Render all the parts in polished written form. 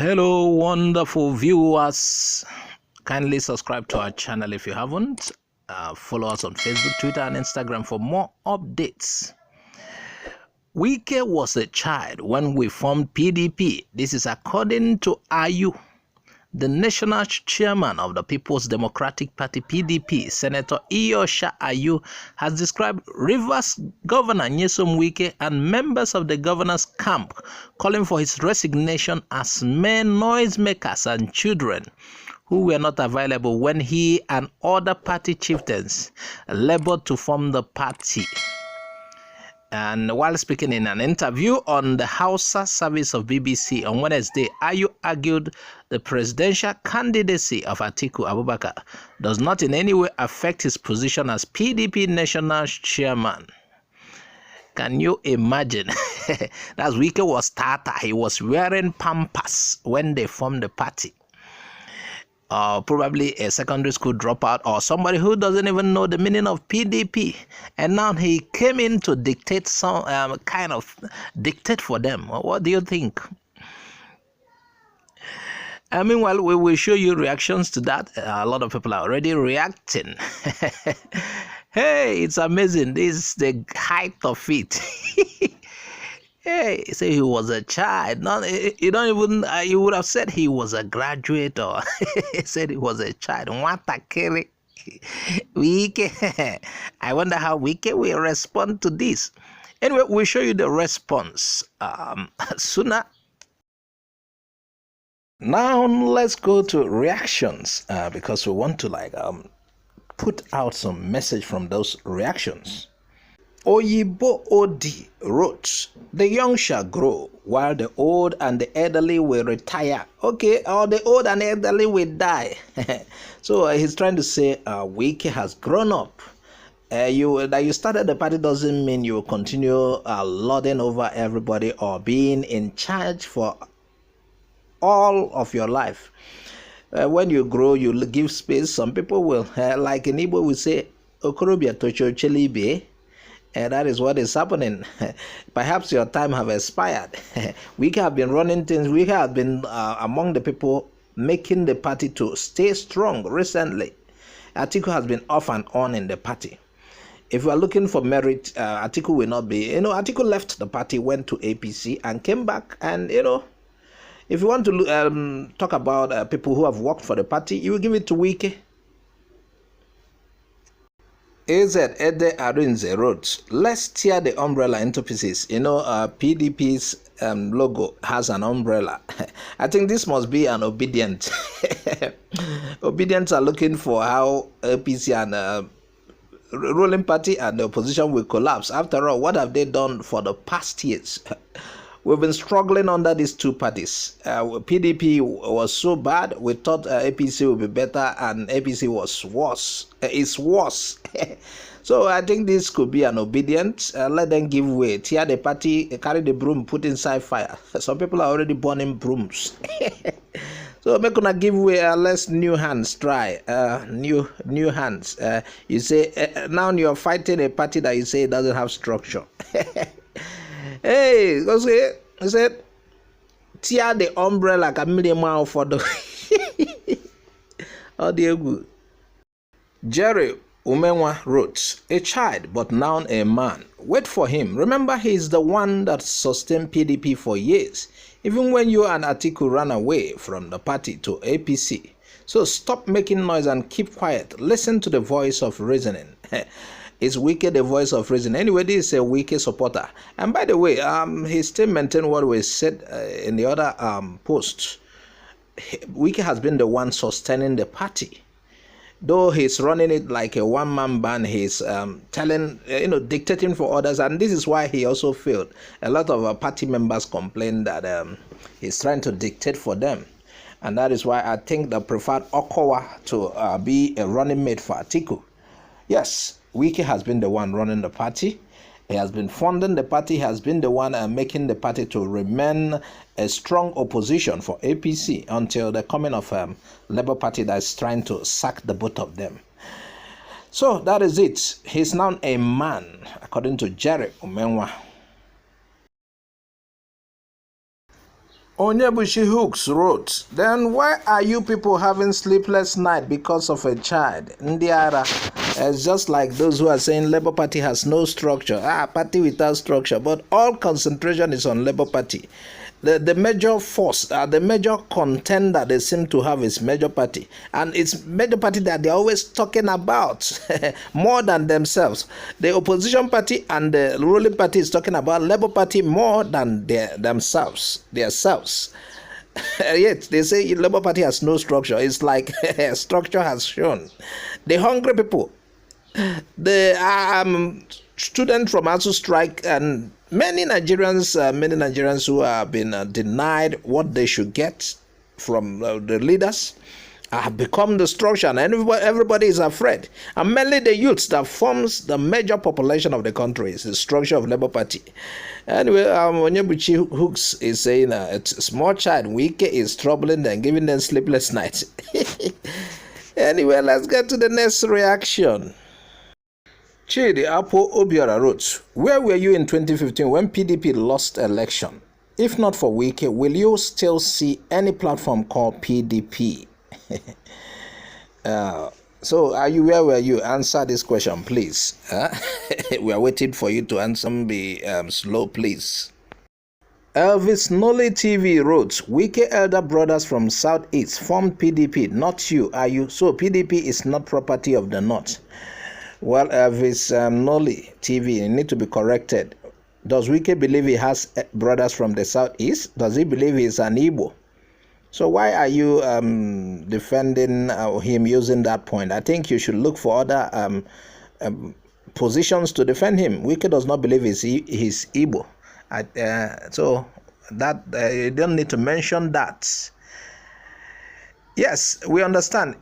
Hello, wonderful viewers. Kindly subscribe to our channel if you haven't. Follow us on Facebook, Twitter, and Instagram for more updates. Wike was a child when we formed PDP. This is according to Ayu, the national chairman of the People's Democratic Party PDP. Senator Iyosha Ayu has described Rivers Governor Nyesom Wike and members of the governor's camp calling for his resignation as mere noisemakers and children who were not available when he and other party chieftains labored to form the party. And while speaking in an interview on the Hausa service of BBC on Wednesday, Ayu argued the presidential candidacy of Atiku Abubakar does not in any way affect his position as PDP national chairman. Can you imagine? That's Wike was starter. He was wearing pampers when they formed the party. Probably a secondary school dropout or somebody who doesn't even know the meaning of PDP, and now he came in to dictate some dictate for them. What do you think? Meanwhile, we will show you reactions to that. A lot of people are already reacting. Hey, it's amazing. This is the height of it. Hey, say he was a child. No, you don't even. You would have said he was a graduate, or he said he was a child. What a carry, Wike. I wonder how Wike will respond to this. Anyway, we'll show you the response sooner. Now let's go to reactions because we want to put out some message from those reactions. Oyibo Odi wrote, "The young shall grow, while the old and the elderly will retire." Okay, or the old and elderly will die. So he's trying to say Wike has grown up. That you started the party doesn't mean you will continue lording over everybody or being in charge for all of your life. When you grow, you give space. Some people will, like in Igbo, we say, "Okorobia tocho chelibe." And that is what is happening. Perhaps your time have expired. We have been running things. We have been among the people making the party to stay strong recently. Atiku has been off and on in the party. If you are looking for merit, Atiku will not be. Atiku left the party, went to APC and came back. And, if you want to talk about people who have worked for the party, you will give it to Wike. AZ Ede Arinze wrote, "Let's tear the umbrella into pieces." PDP's logo has an umbrella. I think this must be an obedient. Obedients are looking for how APC and ruling party and the opposition will collapse. After all, what have they done for the past years? We've been struggling under these two parties. PDP was so bad, we thought APC would be better, and APC was worse. It's worse. So I think this could be an obedience. Let them give way. Tear the party, carry the broom, put inside fire. Some people are already burning brooms. So make gonna give way. Let's new hands try. New hands. You say now you're fighting a party that you say doesn't have structure. Hey, go say, he said, tear the umbrella like a million miles for the. Oh, dear good. Jerry Umenwa wrote, "A child, but now a man. Wait for him. Remember, he's the one that sustained PDP for years, even when you and Atiku ran away from the party to APC. So stop making noise and keep quiet. Listen to the voice of reasoning." Is Wike the voice of reason? Anyway, this is a Wike supporter. And by the way, he still maintained what we said in the other post. Wike has been the one sustaining the party. Though he's running it like a one-man band, he's dictating for others. And this is why he also failed. A lot of party members complain that he's trying to dictate for them. And that is why I think they preferred Okowa to be a running mate for Atiku. Yes, Wike has been the one running the party. He has been funding the party. He has been the one making the party to remain a strong opposition for APC until the coming of Labour Party that is trying to sack the both of them. So that is it. He's now a man, according to Jerry Umenwa. Onyebuchi Hooks wrote, then why are you people having sleepless night because of a child? Ndiara, it's just like those who are saying Labour Party has no structure. Party without structure. But all concentration is on Labour Party. The major force, the major contender they seem to have is Major Party. And it's Major Party that they're always talking about more than themselves. The opposition party and the ruling party is talking about Labour Party more than themselves. Yet they say Labour Party has no structure. It's like structure has shown. The hungry people, the students from ASU strike, and many Nigerians who have been denied what they should get from the leaders have become the structure, and everybody is afraid. And mainly the youths that forms the major population of the country is the structure of Labour Party. Anyway, Onyebuchi Hooks is saying a small child, Wike, is troubling them, giving them sleepless nights. Anyway, let's get to the next reaction. Chidi Apo Obiora wrote, where were you in 2015 when PDP lost election? If not for Wike, will you still see any platform called PDP? So, where were you? Answer this question, please. We are waiting for you to answer. Be slow, please. Elvis Nolly TV wrote, Wike elder brothers from Southeast formed PDP, not you. Are you? So, PDP is not property of the North. Well, Elvis Nolly TV, you need to be corrected. Does Wike believe he has brothers from the Southeast? Does he believe he is an Igbo? So why are you defending him using that point? I think you should look for other positions to defend him. Wike does not believe he's Igbo. So that you don't need to mention that. Yes, we understand.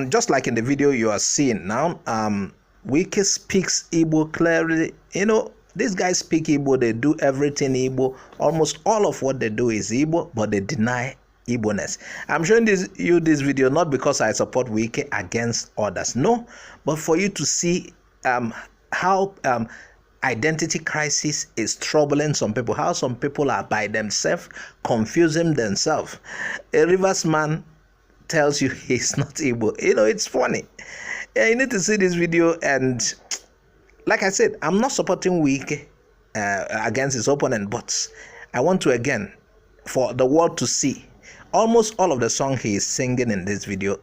Just like in the video you are seeing now, Wike speaks Igbo clearly. You know, these guys speak Igbo. They do everything Igbo. Almost all of what they do is Igbo, but they deny Igbo-ness. I'm showing you this video not because I support Wike against others. No, but for you to see how identity crisis is troubling some people. How some people are by themselves, confusing themselves. A Rivers man tells you he's not Igbo. You know, it's funny. Yeah, you need to see this video. And like I said, I'm not supporting Wike against his opponent, but I want to, again, for the world to see almost all of the song he is singing in this video,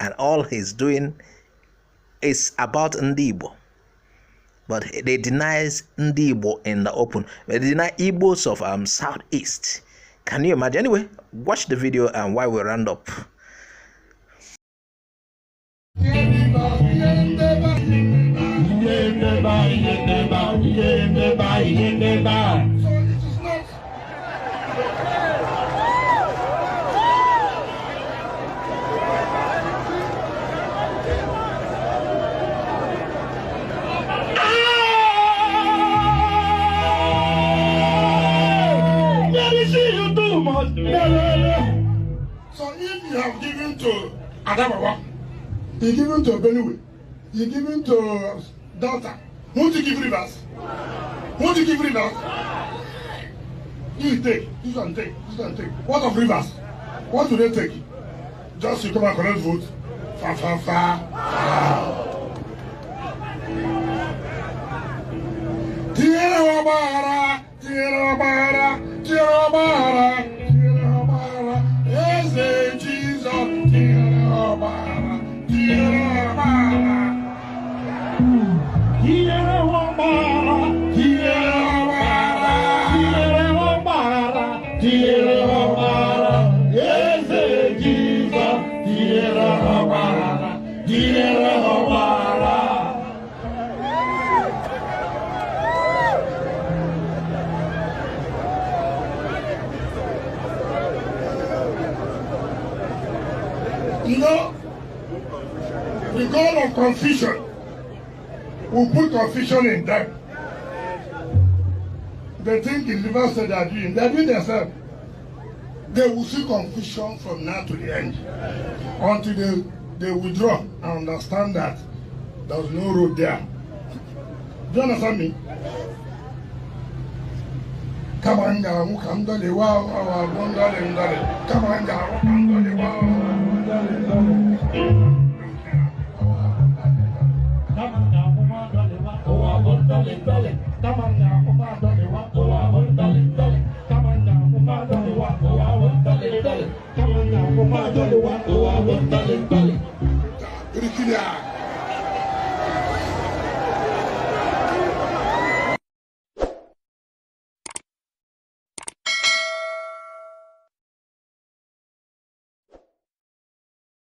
and all he's doing is about Ndibo. But they deny Ndibo in the open. They deny Igbos of Southeast. Can you imagine? Anyway, watch the video and while we round up. So if you have given to Adamawa, you given to Benue, you given to Delta, won't you give Rivers? Won't you give Rivers? You take, this one take, this one take. What of Rivers? What do they take? Just you come and collect vote. Fa fa fa. Tierra Bara, Tierra Bara, Tierra Bara, Tierra Bara. Yes, Jesus, Tierra Bara, Tierra Bara. Tierra Bara, Tierra Bara, Tierra Bara. Yes, Jesus, Tierra Bara, Tierra Bara. You know, the goal of confusion will put confusion in them. They think in Rivers State they are doing themselves. They will see confusion from now to the end until they withdraw and understand that there's no road there. Do you understand me? Come on now, come to the wow, one dollar. Come on now, come to the wow, $1.